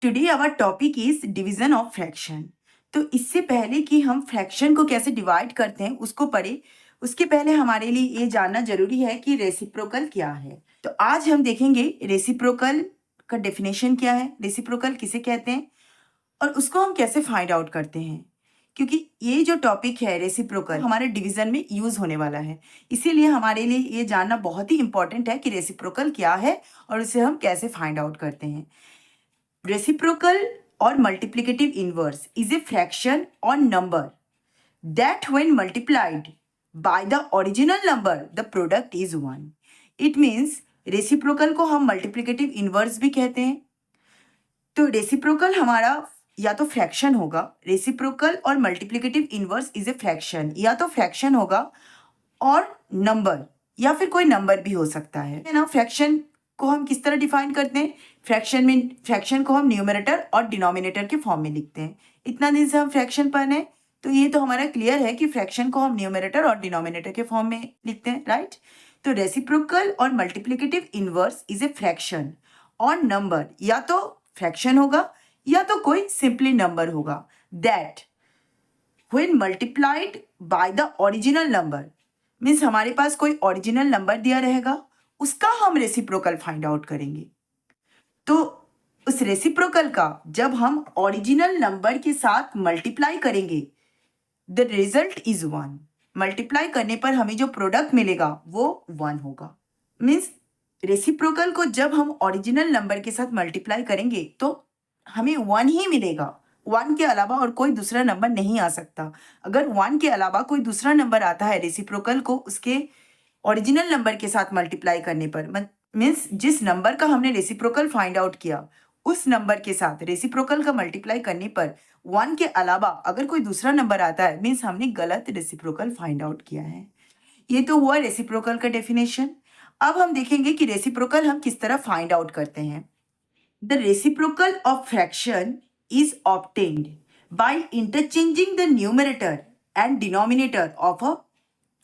Today our topic is division of fraction. तो इससे पहले कि हम फ्रैक्शन को कैसे डिवाइड करते हैं उसको पढ़े, उसके पहले हमारे लिए ये जानना जरूरी है कि रेसिप्रोकल क्या है। तो आज हम देखेंगे रेसिप्रोकल का डेफिनेशन क्या है, रेसिप्रोकल किसे कहते हैं और उसको हम कैसे फाइंड आउट करते हैं। क्योंकि ये जो टॉपिक है रेसिप्रोकल हमारे डिवीजन में यूज होने वाला है, इसीलिए हमारे लिए ये जानना बहुत ही इंपॉर्टेंट है कि रेसिप्रोकल क्या है और उसे हम कैसे फाइंड आउट करते हैं। Reciprocal or multiplicative inverse is a fraction or number that when multiplied by the original number, the product is 1. It means reciprocal को हम multiplicative inverse भी कहते हैं। तो reciprocal हमारा या तो फ्रैक्शन होगा, रेसिप्रोकल और multiplicative inverse is a fraction, या तो फ्रैक्शन होगा और नंबर या फिर कोई नंबर भी हो सकता है ना। फ्रैक्शन को हम किस तरह डिफाइन करते हैं, फ्रैक्शन को हम न्यूमरेटर और डिनोमिनेटर के फॉर्म में लिखते हैं। इतना दिन से हम फ्रैक्शन पढ़ रहे हैं तो ये तो हमारा क्लियर है कि फ्रैक्शन को हम न्यूमरेटर और डिनोमिनेटर के फॉर्म में लिखते हैं, राइट। तो रेसिप्रोकल और multiplicative inverse is a fraction और नंबर, या तो फ्रैक्शन होगा या तो कोई सिंपली नंबर होगा, that when multiplied by the original number, means हमारे पास कोई ओरिजिनल नंबर दिया रहेगा, उसका हम रेसिप्रोकल फाइंड आउट करेंगे। तो उस रेसिप्रोकल का जब हम ओरिजिनल नंबर के साथ मल्टीप्लाई करेंगे, द रिजल्ट इज 1। मल्टीप्लाई करने पर हमें जो प्रोडक्ट मिलेगा वो 1 होगा। मीन्स रेसिप्रोकल को जब हम ओरिजिनल नंबर के साथ मल्टीप्लाई करेंगे तो हमें 1 ही मिलेगा, 1 के अलावा और कोई दूसरा नंबर नहीं आ सकता। अगर 1 के अलावा कोई दूसरा नंबर आता है रेसिप्रोकल को उसके ओरिजिनल नंबर के साथ मल्टीप्लाई करने पर, मीन्स जिस नंबर का हमने रेसिप्रोकल फाइंड आउट किया उस नंबर के साथ रेसिप्रोकल का मल्टीप्लाई करने पर 1 के अलावा अगर कोई दूसरा नंबर आता है, मीन्स हमने गलत रेसिप्रोकल फाइंड आउट किया है। ये तो हुआ रेसिप्रोकल का डेफिनेशन। अब हम देखेंगे कि रेसिप्रोकल हम किस तरह फाइंड आउट करते हैं। The reciprocal of fraction is obtained by interchanging the numerator and denominator of a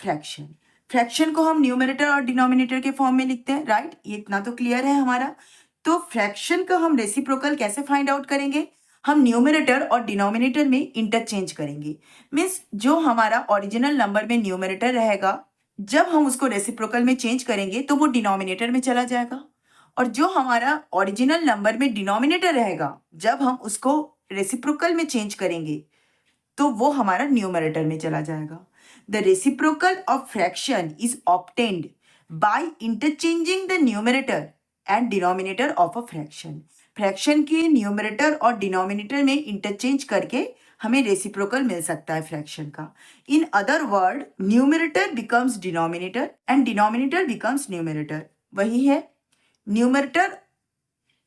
fraction. Fraction को हम न्यूमरेटर और डिनोमिनेटर के फॉर्म में लिखते हैं, राइट। ये इतना तो क्लियर है हमारा। तो फ्रैक्शन का हम रेसिप्रोकल कैसे फाइंड आउट करेंगे, हम न्यूमरेटर और डिनोमिनेटर में इंटरचेंज करेंगे। मीन्स जो हमारा ओरिजिनल नंबर में न्यूमरेटर रहेगा, जब हम उसको रेसिप्रोकल में चेंज करेंगे तो वो डिनोमिनेटर में चला जाएगा, और जो हमारा ओरिजिनल नंबर में डिनोमिनेटर रहेगा जब हम उसको रेसिप्रोकल में चेंज करेंगे तो वो हमारा न्यूमरेटर में चला जाएगा। The reciprocal of fraction is obtained by interchanging the numerator and denominator of a fraction. Fraction के न्यूमरेटर और डिनोमिनेटर में इंटरचेंज करके हमें रेसिप्रोकल मिल सकता है फ्रैक्शन का। In other word, numerator becomes denominator and denominator becomes numerator. वही है, न्यूमरेटर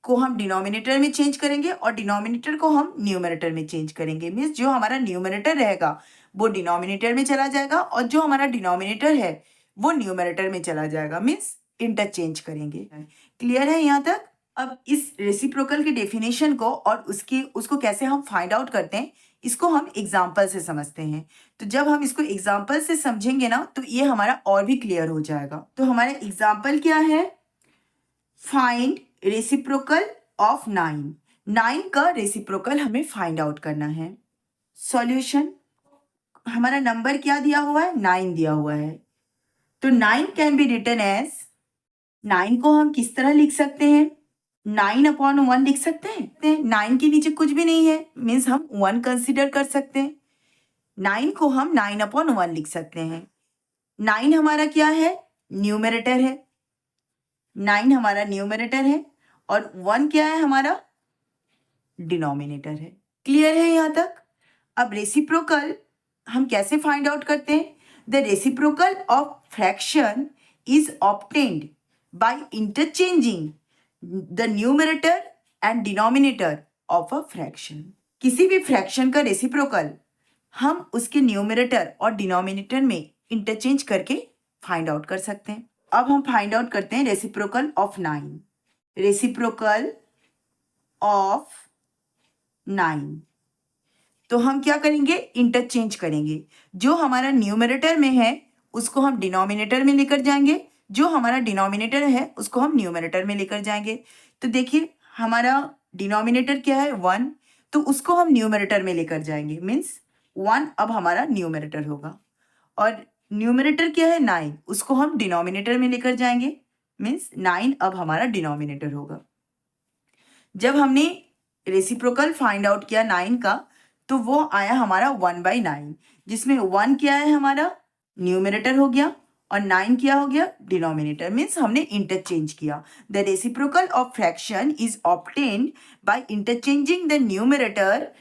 को हम डिनोमिनेटर में चेंज करेंगे और डिनोमिनेटर को हम न्यूमरेटर में चेंज करेंगे। मीन्स जो हमारा न्यूमरेटर रहेगा वो डिनोमिनेटर में चला जाएगा और जो हमारा डिनोमिनेटर है वो न्यूमरेटर में चला जाएगा, मीन्स इंटरचेंज करेंगे। क्लियर है यहाँ तक। अब इस रेसिप्रोकल के डेफिनेशन को और उसको कैसे हम फाइंड आउट करते हैं इसको हम एग्जाम्पल से समझते हैं। तो जब हम इसको एग्जाम्पल से समझेंगे ना तो ये हमारा और भी क्लियर हो जाएगा। तो हमारा एग्जाम्पल क्या है, फाइंड रेसिप्रोकल ऑफ 9। 9 का रेसिप्रोकल हमें फाइंड आउट करना है। सॉल्यूशन, हमारा नंबर क्या दिया हुआ है, 9 दिया हुआ है। तो 9 कैन बी रिटन एज, 9 को हम किस तरह लिख सकते हैं, 9/1 लिख सकते हैं। 9 के नीचे कुछ भी नहीं है, मीन्स हम 1 कंसिडर कर सकते हैं। 9 को हम 9/1 लिख सकते हैं। 9 हमारा क्या है, न्यूमरेटर है। 9 हमारा न्यूमरेटर है और 1 क्या है, हमारा डिनोमिनेटर है। क्लियर है यहाँ तक। अब रेसिप्रोकल हम कैसे फाइंड आउट करते हैं, the reciprocal of fraction is obtained by interchanging the numerator and denominator of a fraction. किसी भी फ्रैक्शन का रेसिप्रोकल हम उसके न्यूमरेटर और डिनोमिनेटर में इंटरचेंज करके फाइंड आउट कर सकते हैं। अब हम फाइंड आउट करते हैं रेसिप्रोकल ऑफ 9। रेसिप्रोकल ऑफ 9, तो हम क्या करेंगे, इंटरचेंज करेंगे। जो हमारा न्यूमरेटर में है उसको हम डिनोमिनेटर में लेकर जाएंगे, जो हमारा डिनोमिनेटर है उसको हम न्यूमरेटर में लेकर जाएंगे। तो देखिए हमारा डिनोमिनेटर क्या है 1, तो उसको हम न्यूमरेटर में लेकर जाएंगे, मीन्स 1 अब हमारा न्यूमरेटर होगा। और न्यूमरेटर क्या है 9, उसको हम डिनोमिनेटर में लेकर जाएंगे, मीन्स 9 अब हमारा डिनोमिनेटर होगा। जब हमने रेसिप्रोकल फाइंड आउट किया 9 का, तो वो आया हमारा 1/9, जिसमें 1 क्या है हमारा न्यूमरेटर हो गया और 9 क्या हो गया डिनोमिनेटर, मीन्स हमने इंटरचेंज किया। The reciprocal of fraction is obtained by interchanging the numerator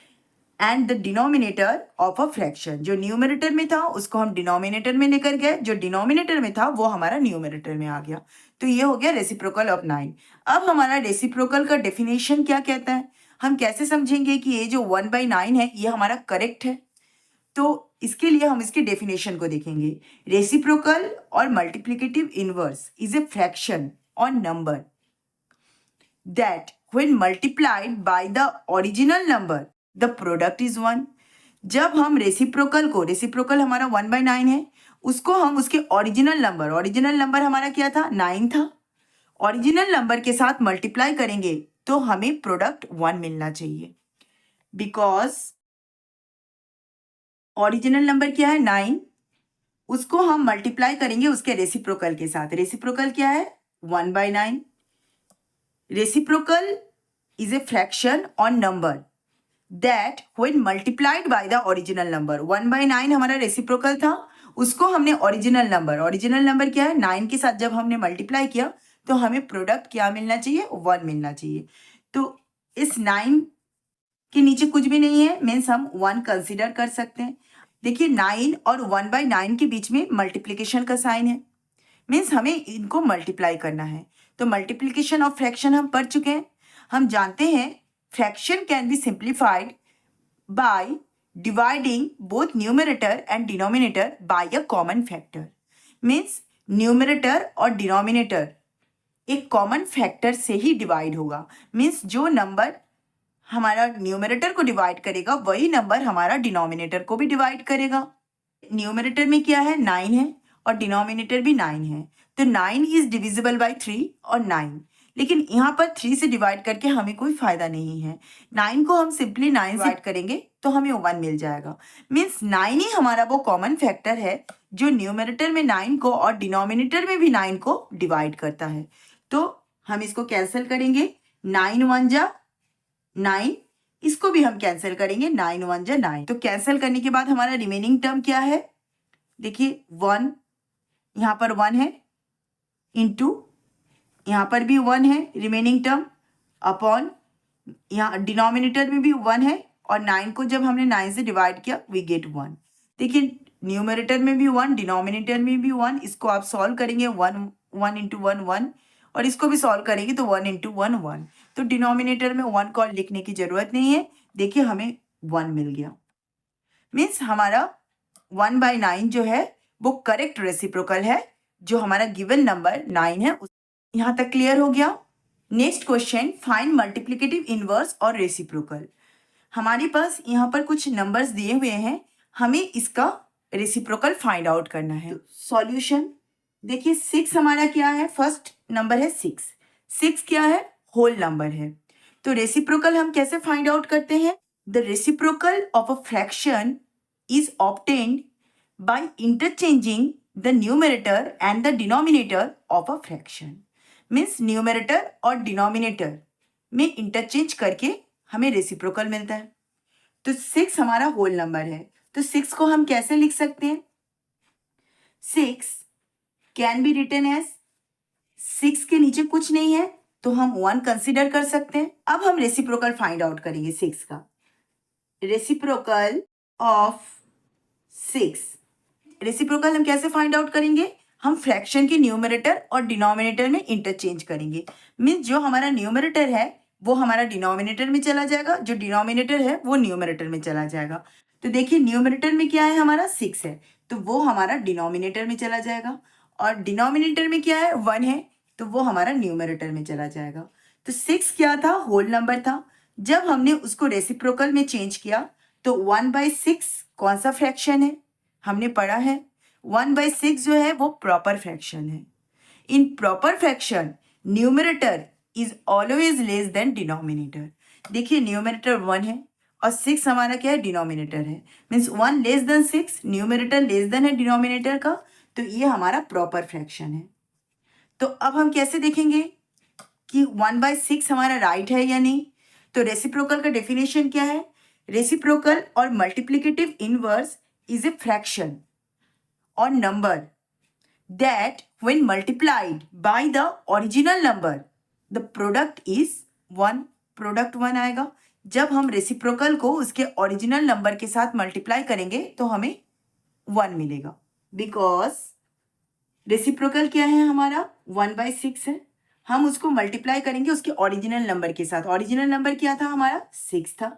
and the denominator of a fraction. जो न्यूमरेटर में था उसको हम डिनोमिनेटर में लेकर गए, जो डिनोमिनेटर में था वो हमारा न्यूमरेटर में आ गया। तो ये हो गया रेसिप्रोकल ऑफ 9। अब हमारा रेसिप्रोकल का डेफिनेशन क्या कहता है, हम कैसे समझेंगे कि ये जो 1/9 है ये हमारा करेक्ट है। तो इसके लिए हम इसके डेफिनेशन को देखेंगे। रेसिप्रोकल और multiplicative inverse is a fraction और number that when multiplied by the original number the product is 1। जब हम रेसिप्रोकल हमारा 1/9 है, उसको हम उसके ओरिजिनल नंबर हमारा क्या था 9 था, ओरिजिनल नंबर के साथ मल्टीप्लाई करेंगे तो हमें प्रोडक्ट 1 मिलना चाहिए, बिकॉज ओरिजिनल नंबर क्या है 9, उसको हम मल्टीप्लाई करेंगे उसके रेसिप्रोकल के साथ। रेसिप्रोकल क्या है 1/9। Reciprocal is a fraction or number that when multiplied by the original number 1/9 हमारा रेसिप्रोकल था, उसको हमने ओरिजिनल नंबर क्या है 9 के साथ जब हमने मल्टीप्लाई किया तो हमें प्रोडक्ट क्या मिलना चाहिए 1 मिलना चाहिए। तो इस 9 के नीचे कुछ भी नहीं है, मीन्स हम 1 कंसिडर कर सकते हैं। देखिए 9 और 1/9 के बीच में मल्टीप्लीकेशन का साइन है, मीन्स हमें इनको मल्टीप्लाई करना है। तो मल्टीप्लीकेशन ऑफ फ्रैक्शन हम पढ़ चुके हैं। हम जानते हैं fraction can be simplified by dividing both numerator and denominator by a common factor. Means numerator और डिनोमिनेटर एक कॉमन फैक्टर से ही डिवाइड होगा, मीन्स जो नंबर हमारा न्यूमरेटर को डिवाइड करेगा वही नंबर हमारा डिनोमिनेटर को भी डिवाइड करेगा। न्यूमरेटर में क्या है 9 है और डिनोमिनेटर भी 9 है, तो 9 इज डिविजिबल बाय 3 और 9, लेकिन यहाँ पर 3 से डिवाइड करके हमें कोई फायदा नहीं है। 9 को हम सिंपली 9 से डिवाइड करेंगे तो हमें 1 मिल जाएगा, मीन्स 9 ही हमारा वो कॉमन फैक्टर है जो न्यूमरेटर में 9 को और डिनोमिनेटर में भी 9 को डिवाइड करता है। तो हम इसको कैंसिल करेंगे, 9 1 जा 9, इसको भी हम कैंसिल करेंगे, 9 1 जा 9। तो कैंसिल करने के बाद हमारा रिमेनिंग टर्म क्या है, देखिए 1 यहाँ पर 1 है, इंटू यहाँ पर भी 1 है रिमेनिंग टर्म, अपॉन यहाँ डिनोमिनेटर में भी 1 है और 9 को जब हमने 9 से डिवाइड किया वी गेट 1। देखिए न्यूमरेटर में भी 1, डिनोमिनेटर में भी 1, इसको आप सॉल्व करेंगे 1 इंटू 1 1, और इसको भी सॉल्व करेंगे तो 1 इंटू 1 1। तो डिनोमिनेटर में 1 को लिखने की जरूरत नहीं है, देखिए हमें 1 मिल गया, मीन्स हमारा 1/9 जो है वो करेक्ट रेसिप्रोकल है, जो हमारा गिवन नंबर 9 है। यहाँ तक क्लियर हो गया। Next question, find multiplicative inverse और रेसिप्रोकल। हमारे पास यहाँ पर कुछ नंबर्स दिए हुए हैं, हमें इसका रेसिप्रोकल फाइंड आउट करना है। सॉल्यूशन देखिए 6 हमारा क्या है, फर्स्ट नंबर है 6 क्या है होल नंबर है। तो रेसिप्रोकल हम कैसे फाइंड आउट करते हैं, the reciprocal of a fraction is obtained by interchanging the numerator and the denominator of a fraction। Means numerator और डिनोमिनेटर में इंटरचेंज करके हमें रेसिप्रोकल मिलता है। तो 6 हमारा होल नंबर है, तो 6 को हम कैसे लिख सकते हैं, 6 कैन बी रिटन एज, 6 के नीचे कुछ नहीं है तो हम 1 कंसिडर कर सकते हैं। अब हम रेसिप्रोकल फाइंड आउट करेंगे 6 का। रेसिप्रोकल ऑफ 6, रेसिप्रोकल हम कैसे फाइंड आउट करेंगे, हम फ्रैक्शन के न्यूमरेटर और डिनोमिनेटर में इंटरचेंज करेंगे। मीन्स जो हमारा न्यूमरेटर है वो हमारा डिनोमिनेटर में चला जाएगा, जो डिनोमिनेटर है वो न्यूमरेटर में चला जाएगा। तो देखिए न्यूमरेटर में क्या है हमारा 6 है, तो वो हमारा डिनोमिनेटर में चला जाएगा, और डिनोमिनेटर में क्या है 1 है, तो वो हमारा न्यूमरेटर में चला जाएगा। तो 6 क्या था होल नंबर था, जब हमने उसको रेसिप्रोकल में चेंज किया तो 1/6 कौन सा फ्रैक्शन है, हमने पढ़ा है 1/6 जो है वो प्रॉपर फ्रैक्शन है। In proper fraction numerator is always less than denominator. देखिए न्यूमरेटर 1 है और 6 हमारा क्या है, डिनोमिनेटर है। Means 1 less than 6, numerator less than है डिनोमिनेटर का, तो ये हमारा प्रॉपर फ्रैक्शन है। तो अब हम कैसे देखेंगे कि 1/6 हमारा राइट है या नहीं। तो रेसिप्रोकल का डेफिनेशन क्या है? रेसिप्रोकल और multiplicative inverse is a fraction और number that when multiplied by the original number the product is 1, product 1 आएगा। जब हम रेसिप्रोकल को उसके ओरिजिनल नंबर के साथ मल्टीप्लाई करेंगे तो हमें 1 मिलेगा, बिकॉज रेसिप्रोकल क्या है हमारा, 1/6 है। हम उसको मल्टीप्लाई करेंगे उसके ओरिजिनल नंबर के साथ। ओरिजिनल नंबर क्या था हमारा, 6 था।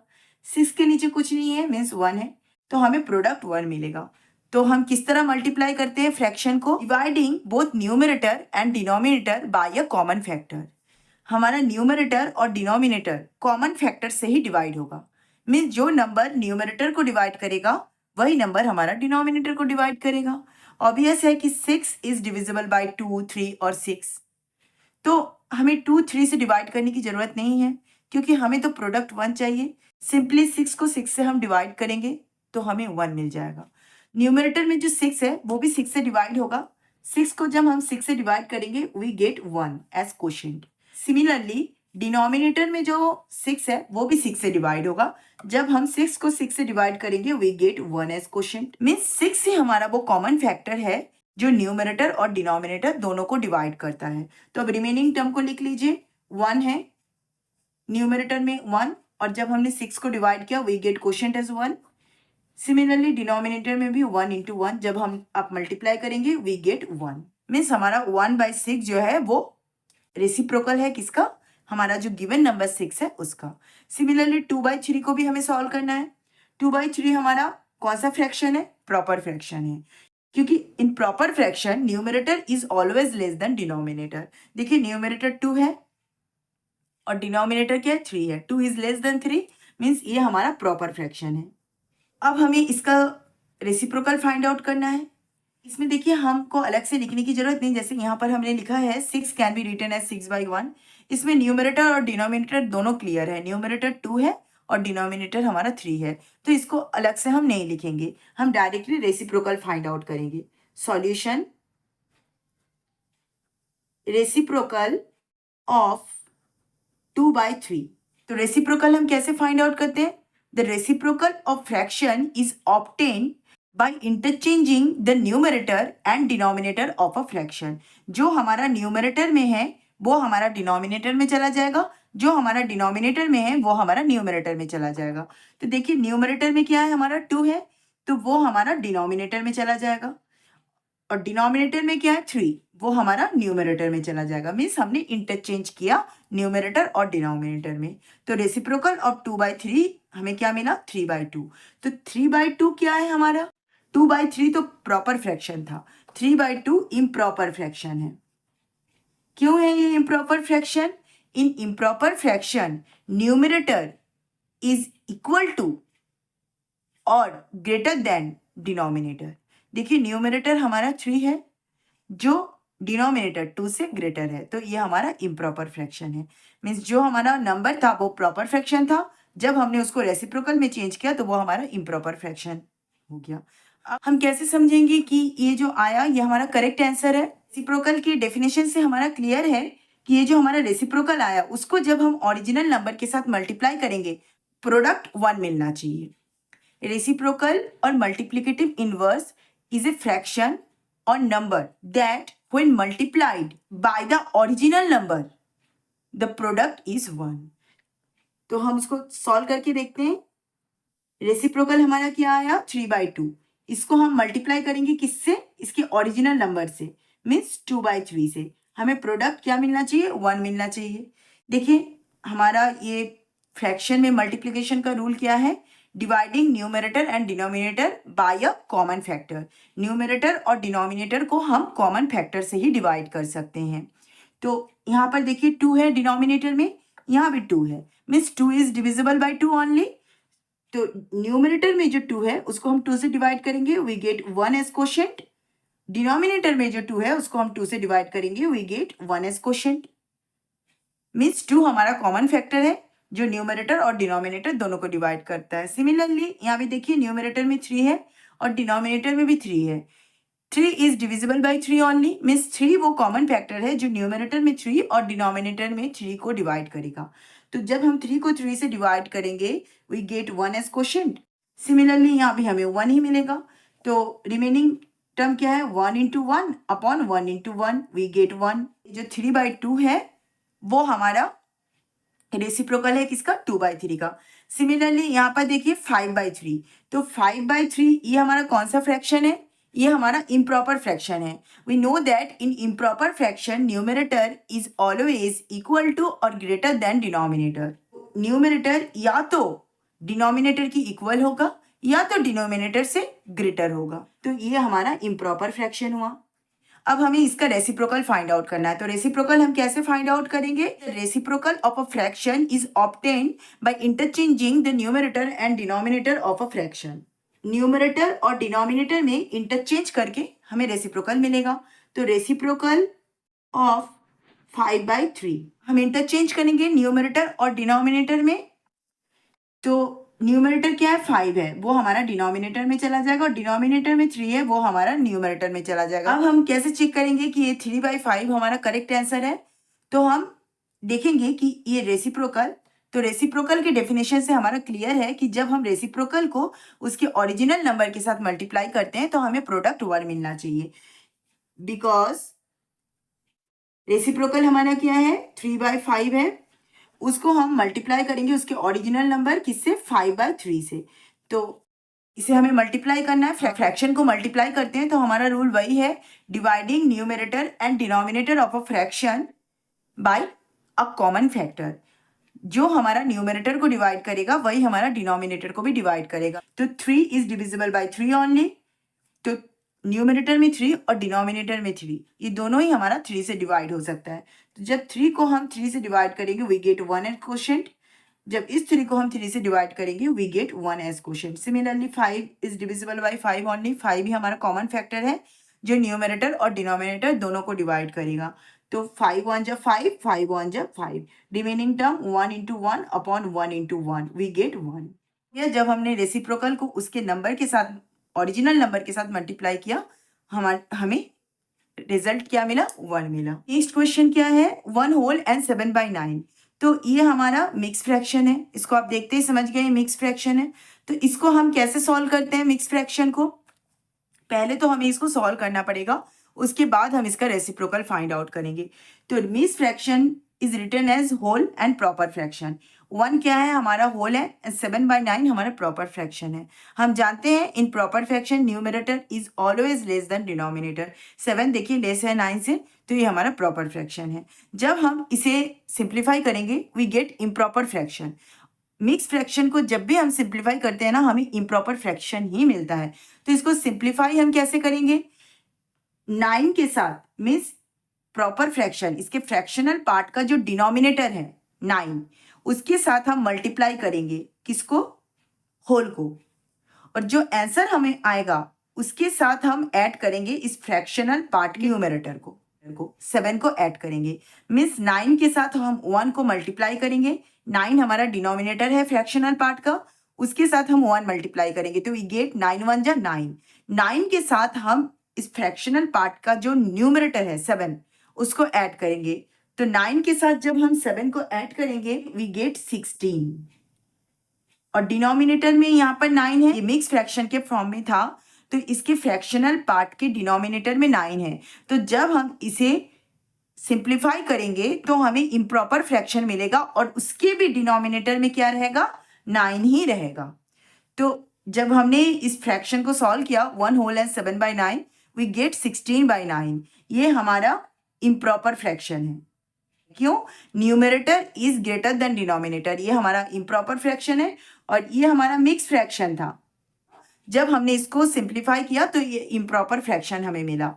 6 के नीचे कुछ नहीं है, मीन्स 1 है, तो हमें प्रोडक्ट 1 मिलेगा। तो हम किस तरह मल्टीप्लाई करते हैं फ्रैक्शन को, dividing both numerator and denominator by a common factor. हमारा न्यूमरेटर और डिनोमिनेटर कॉमन फैक्टर से ही डिवाइड होगा। मीन्स जो नंबर न्यूमरेटर को डिवाइड करेगा वही नंबर हमारा डिनोमिनेटर को डिवाइड करेगा। ऑब्वियस है कि 6 इज डिविजिबल बाय 2, 3 और 6, तो हमें 2, 3 से डिवाइड करने की जरूरत नहीं है, क्योंकि हमें तो प्रोडक्ट 1 चाहिए। सिंपली 6 को 6 से हम डिवाइड करेंगे तो हमें 1 मिल जाएगा। न्यूमरेटर में जो 6 है वो भी 6 से डिवाइड होगा। 6 को जब हम 6 से डिवाइड करेंगे we get 1 as quotient. Similarly denominator में जो 6 है वो भी 6 से डिवाइड होगा। जब हम 6 को 6 से डिवाइड करेंगे we get 1 as quotient. Means 6 ही हमारा वो कॉमन फैक्टर है जो न्यूमरेटर और डिनोमिनेटर दोनों को डिवाइड करता है। तो अब रिमेनिंग टर्म को लिख लीजिए, 1 है न्यूमरेटर में 1, और जब हमने 6 को डिवाइड किया we get quotient as 1। Similarly denominator में भी 1 into 1, जब हम आप मल्टीप्लाई करेंगे वी गेट 1। मीन्स हमारा 1/6 जो है वो रेसिप्रोकल है किसका, हमारा जो गिवन नंबर 6 है उसका। सिमिलरली 2/3 को भी हमें सॉल्व करना है। 2/3 हमारा कौन सा फ्रैक्शन है, प्रॉपर फ्रैक्शन है, क्योंकि in proper fraction numerator is always less than denominator. देखिए न्यूमरेटर 2 है और डिनोमिनेटर क्या है, 3 है। 2 इज लेस देन 3, मीन्स ये हमारा प्रॉपर फ्रैक्शन है। अब हमें इसका रेसिप्रोकल फाइंड आउट करना है। इसमें देखिए हमको अलग से लिखने की जरूरत नहीं, जैसे यहाँ पर हमने लिखा है 6 कैन बी रिटन एज 6/1। इसमें न्यूमरेटर और डिनोमिनेटर दोनों क्लियर है, न्यूमरेटर 2 है और डिनोमिनेटर हमारा 3 है, तो इसको अलग से हम नहीं लिखेंगे, हम डायरेक्टली रेसिप्रोकल फाइंड आउट करेंगे। Solution, reciprocal of 2/3। तो रेसिप्रोकल हम कैसे फाइंड आउट करते हैं, the reciprocal of fraction is obtain by interchanging the numerator and denominator of a fraction। जो हमारा न्यूमरेटर में है वो हमारा डिनोमिनेटर में चला जाएगा, जो हमारा डिनोमिनेटर में है वो हमारा न्यूमरेटर में चला जाएगा। तो देखिए न्यूमरेटर में क्या है हमारा 2 है, तो वो हमारा डिनोमिनेटर में चला जाएगा, और डिनोमिनेटर में क्या है 3, वो हमारा न्यूमरेटर में चला जाएगा। मीन्स हमने इंटरचेंज किया न्यूमरेटर और डिनोमिनेटर में। तो रेसिप्रोकल ऑफ 2/3 हमें क्या मिला, 3/2। तो 3/2 क्या है हमारा, 2/3 तो प्रॉपर फ्रैक्शन था, 3/2 इम्प्रॉपर फ्रैक्शन है। क्यों है ये improper fraction, in improper fraction numerator is equal to और ग्रेटर देन डिनोमिनेटर। देखिए न्यूमरेटर हमारा 3 है जो डिनोमिनेटर 2 से ग्रेटर है, तो ये हमारा इम्प्रॉपर फ्रैक्शन है। मीन्स जो हमारा नंबर था वो प्रॉपर फ्रैक्शन था, जब हमने उसको रेसिप्रोकल में चेंज किया तो वो हमारा इम्प्रॉपर फ्रैक्शन हो गया। अब हम कैसे समझेंगे कि ये जो आया ये हमारा करेक्ट आंसर है। रेसिप्रोकल की डेफिनेशन से हमारा क्लियर है कि ये जो हमारा रेसिप्रोकल आया उसको जब हम ओरिजिनल नंबर के साथ मल्टीप्लाई करेंगे प्रोडक्ट 1 मिलना चाहिए। रेसिप्रोकल और multiplicative inverse is a fraction or number that when multiplied by the original number the product is 1। तो हम उसको सॉल्व करके देखते हैं। रेसिप्रोकल हमारा क्या आया, 3/2, इसको हम मल्टीप्लाई करेंगे किससे, इसके ओरिजिनल नंबर से, मीन्स 2/3 से। हमें प्रोडक्ट क्या मिलना चाहिए, 1 मिलना चाहिए। देखिए हमारा ये फ्रैक्शन में मल्टीप्लिकेशन का रूल क्या है, dividing numerator and denominator by a common factor. Numerator और डिनोमिनेटर को हम कॉमन फैक्टर से ही डिवाइड कर सकते हैं। तो यहाँ पर देखिए 2 है डिनोमिनेटर में, यहाँ भी 2 है, means 2 is divisible bye 2 only. तो न्यूमरेटर में जो 2 है उसको हम 2 से डिवाइड करेंगे, we get 1 as quotient. Denominator में जो 2 है उसको हम 2 से डिवाइड करेंगे, we get 1 as quotient. Means 2 हमारा कॉमन फैक्टर है, जो न्यूमरेटर और डिनोमिनेटर दोनों को डिवाइड करता है। सिमिलरली यहाँ पे देखिए न्यूमरेटर में 3 है और डिनोमिनेटर में भी 3 है। 3 is divisible by 3 only, means 3 वो कॉमन फैक्टर है जो न्यूमरेटर में 3 और डिनोमिनेटर में 3 को डिवाइड करेगा। तो जब हम 3 को 3 से डिवाइड करेंगे we get 1 as quotient. Similarly यहाँ भी हमें 1 ही मिलेगा। तो रिमेनिंग टर्म क्या है, 1 into 1 upon 1 into 1 we get 1। जो 3/2 है वो हमारा रेसिप्रोकल है किसका, 2/3 का। सिमिलरली यहाँ पर देखिए 5/3, तो 5/3 ये हमारा कौन सा फ्रैक्शन है, ये हमारा इम्प्रॉपर फ्रैक्शन है। We know that in improper fraction numerator is always equal to और ग्रेटर देन डिनोमिनेटर। न्यूमरेटर या तो डिनोमिनेटर की इक्वल होगा या तो डिनोमिनेटर से ग्रेटर होगा। तो ये हमारा इम्प्रॉपर फ्रैक्शन हुआ। अब हमें इसका रेसिप्रोकल फाइंड आउट करना है। तो रेसिप्रोकल हम कैसे फाइंड आउट करेंगे, reciprocal of a fraction is obtained by interchanging the numerator and denominator of a fraction. Numerator और डिनोमिनेटर में इंटरचेंज करके हमें रेसिप्रोकल मिलेगा। तो रेसिप्रोकल ऑफ 5/3 हम इंटरचेंज करेंगे न्यूमरेटर और डिनोमिनेटर में। तो न्यूमरेटर क्या है, 5 है, वो हमारा डिनोमिनेटर में चला जाएगा और डिनोमिनेटर में 3 है, वो हमारा न्यूमरेटर में चला जाएगा। अब हम कैसे चेक करेंगे कि ये 3/5 हमारा करेक्ट आंसर है। तो हम देखेंगे कि ये रेसिप्रोकल, तो रेसिप्रोकल के डेफिनेशन से हमारा क्लियर है कि जब हम रेसिप्रोकल को उसके ओरिजिनल नंबर के साथ मल्टीप्लाई करते हैं तो हमें प्रोडक्ट 1 मिलना चाहिए। बिकॉज रेसिप्रोकल हमारा क्या है, 3/5 है, उसको हम मल्टीप्लाई करेंगे उसके ओरिजिनल नंबर किससे, 5/3 से। तो इसे हमें मल्टीप्लाई करना है, फ्रैक्शन को मल्टीप्लाई करते हैं तो हमारा रूल वही है, dividing numerator and denominator of a fraction by a common factor. जो हमारा न्यूमरेटर को डिवाइड करेगा वही हमारा डिनोमिनेटर को भी डिवाइड करेगा। तो 3 इज डिविजिबल बाय 3 ओनली। तो न्यूमरेटर में 3 और डिनोमिनेटर में 3, ये दोनों ही हमारा 3 से डिवाइड हो सकता है। तो जब 3 को हम 3 से डिवाइड करेंगे वी गेट 1 एज क्वोशंट। जब इस 3 को हम 3 से डिवाइड करेंगे we get 1 as quotient. Similarly 5 is divisible by 5 only. 5 ही हमारा कॉमन फैक्टर है जो न्यूमरेटर और डिनोमिनेटर दोनों को डिवाइड करेगा। तो 5 1 जा 5, 5 1 जा 5, remaining term 1 into 1 upon 1 into 1 we get 1। या जब हमने रेसिप्रोकल को उसके नंबर के साथ, ओरिजिनल नंबर के साथ मल्टीप्लाई किया, हमें रिजल्ट क्या मिला, 1 मिला। नेक्स्ट क्वेश्चन क्या है, 1 होल एंड 7/9। तो ये हमारा मिक्स फ्रैक्शन है, इसको आप देखते ही समझ गए मिक्स फ्रैक्शन है। तो इसको हम कैसे सॉल्व करते हैं मिक्स फ्रैक्शन को, पहले तो हमें इसको सॉल्व करना पड़ेगा, उसके बाद हम इसका रेसिप्रोकल फाइंड आउट करेंगे। तो mix fraction is written as whole and proper fraction. 1 क्या है, हमारा होल है, 7/9 हमारा प्रॉपर फ्रैक्शन है। हम जानते हैं in proper fraction numerator is always less than denominator. 7 देखिए लेस है 9 से, तो ये हमारा प्रॉपर फ्रैक्शन है। जब हम इसे सिंप्लीफाई करेंगे we get improper fraction. Mix fraction को जब भी हम सिंप्लीफाई करते हैं ना, हमें इम्प्रॉपर फ्रैक्शन ही मिलता है। तो इसको सिंप्लीफाई हम कैसे करेंगे, 9 के साथ, मीन्स प्रॉपर फ्रैक्शन, इसके फ्रैक्शनल पार्ट का जो डिनोमिनेटर है 9, उसके साथ हम मल्टीप्लाई करेंगे किसको, होल को, और जो आंसर हमें आएगा उसके साथ हम ऐड करेंगे इस फ्रैक्शनल पार्ट के न्यूमरेटर को 7 को ऐड करेंगे। मीन्स 9 के साथ हम 1 को मल्टीप्लाई करेंगे, 9 हमारा डिनोमिनेटर है फ्रैक्शनल पार्ट का, उसके साथ हम 1 मल्टीप्लाई करेंगे तो वी गेट 9 1 जा 9। 9 के साथ हम इस फ्रैक्शनल पार्ट का जो न्यूमरेटर है 7 उसको ऐड करेंगे। तो 9 के साथ जब हम 7 को ऐड करेंगे वी गेट 16, और डिनोमिनेटर में यहाँ पर 9 है, ये मिक्स फ्रैक्शन के फॉर्म में था तो इसके फ्रैक्शनल पार्ट के डिनोमिनेटर में 9 है। तो जब हम इसे सिंप्लीफाई करेंगे तो हमें इम्प्रॉपर फ्रैक्शन मिलेगा और उसके भी डिनोमिनेटर में क्या रहेगा, 9 ही रहेगा। तो जब हमने इस फ्रैक्शन को सॉल्व किया 1 होल एंड 7/9 वी गेट 16/9। ये हमारा इम्प्रॉपर फ्रैक्शन है। क्यों, numerator is greater than denominator, ये हमारा इम्प्रॉपर फ्रैक्शन है और ये हमारा मिक्स फ्रैक्शन था। जब हमने इसको सिंप्लीफाई किया तो ये इम्प्रॉपर फ्रैक्शन हमें मिला।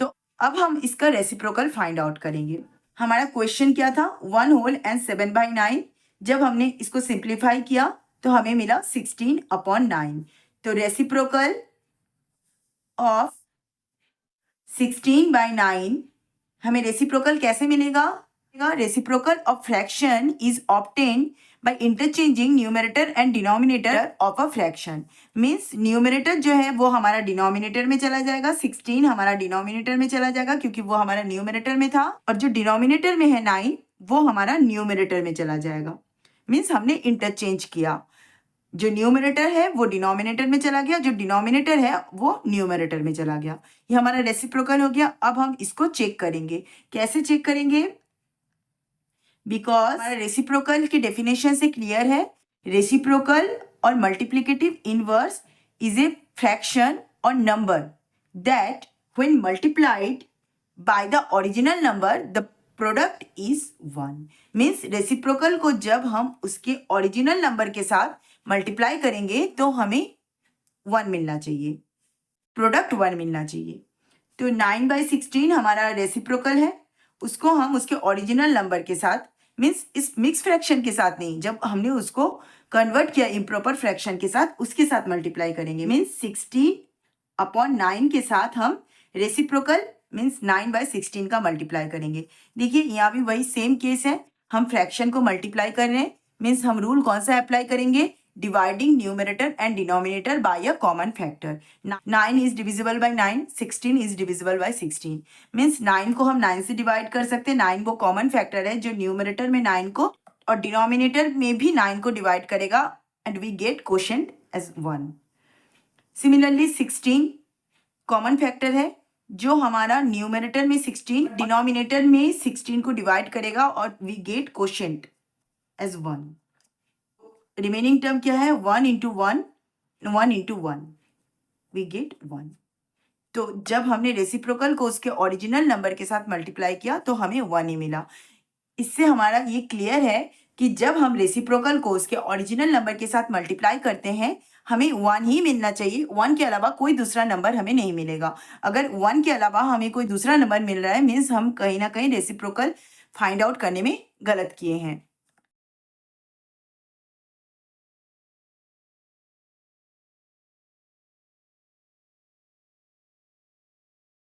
तो अब हम इसका रेसिप्रोकल फाइंड आउट करेंगे। हमारा क्वेश्चन क्या था, 1 होल एंड 7/9। जब हमने इसको सिंप्लीफाई किया तो हमें मिला 16/9। तो रेसिप्रोकल ऑफ 16/9, हमें रेसिप्रोकल कैसे मिलेगा, reciprocal of fraction is obtained by interchanging numerator and denominator of a fraction. Means numerator जो है वो हमारा डिनोमिनेटर में चला जाएगा, 16 हमारा डिनोमिनेटर में चला जाएगा क्योंकि वो हमारा न्यूमरेटर में था, और जो डिनोमिनेटर में है 9 वो हमारा न्यूमरेटर में चला जाएगा। मीन्स हमने इंटरचेंज किया, जो न्यूमरेटर है वो डिनोमिनेटर में चला गया, जो डिनोमिनेटर है वो न्यूमरेटर में चला गया। ये हमारा रेसिप्रोकल हो गया। अब हम इसको चेक करेंगे। कैसे चेक करेंगे? बिकॉज हमारा रेसिप्रोकल की डेफिनेशन से क्लियर है, रेसिप्रोकल और multiplicative inverse is a fraction और number that when multiplied by the original number the product is 1। Means reciprocal को जब हम उसके ओरिजिनल नंबर के साथ मल्टीप्लाई करेंगे तो हमें 1 मिलना चाहिए, प्रोडक्ट 1 मिलना चाहिए। तो 9/16 हमारा रेसिप्रोकल है, उसको हम उसके ओरिजिनल नंबर के साथ, मीन्स इस मिक्स फ्रैक्शन के साथ नहीं, जब हमने उसको कन्वर्ट किया इम्प्रॉपर फ्रैक्शन के साथ, उसके साथ मल्टीप्लाई करेंगे। मीन्स 16/9 के साथ हम रेसिप्रोकल मीन्स 9/16 का मल्टीप्लाई करेंगे। देखिए यहाँ भी वही सेम केस है, हम फ्रैक्शन को मल्टीप्लाई कर रहे हैं। मीन्स हम रूल कौन सा अप्लाई करेंगे? Dividing numerator and denominator by a common factor. 9 is divisible bye 9, 16 is divisible bye 16। Means 9 को हम 9 से डिवाइड कर सकते हैं। 9 वो कॉमन फैक्टर है जो न्यूमरेटर में 9 को और डिनोमिनेटर में भी 9 को डिवाइड करेगा, and we get quotient as 1। Similarly 16 common factor है जो हमारा न्यूमरेटर में 16, डिनोमिनेटर में 16 को डिवाइड करेगा, और we get quotient as 1। Remaining term क्या है? 1 into 1, 1 into 1, वी गेट 1। तो जब हमने रेसिप्रोकल को उसके ओरिजिनल नंबर के साथ मल्टीप्लाई किया तो हमें 1 ही मिला। इससे हमारा ये क्लियर है कि जब हम रेसिप्रोकल को उसके ओरिजिनल नंबर के साथ मल्टीप्लाई करते हैं हमें 1 ही मिलना चाहिए, 1 के अलावा कोई दूसरा नंबर हमें नहीं मिलेगा। अगर 1 के अलावा हमें कोई दूसरा नंबर मिल रहा है मीन्स हम कहीं ना कहीं रेसिप्रोकल फाइंड आउट करने में गलत किए हैं।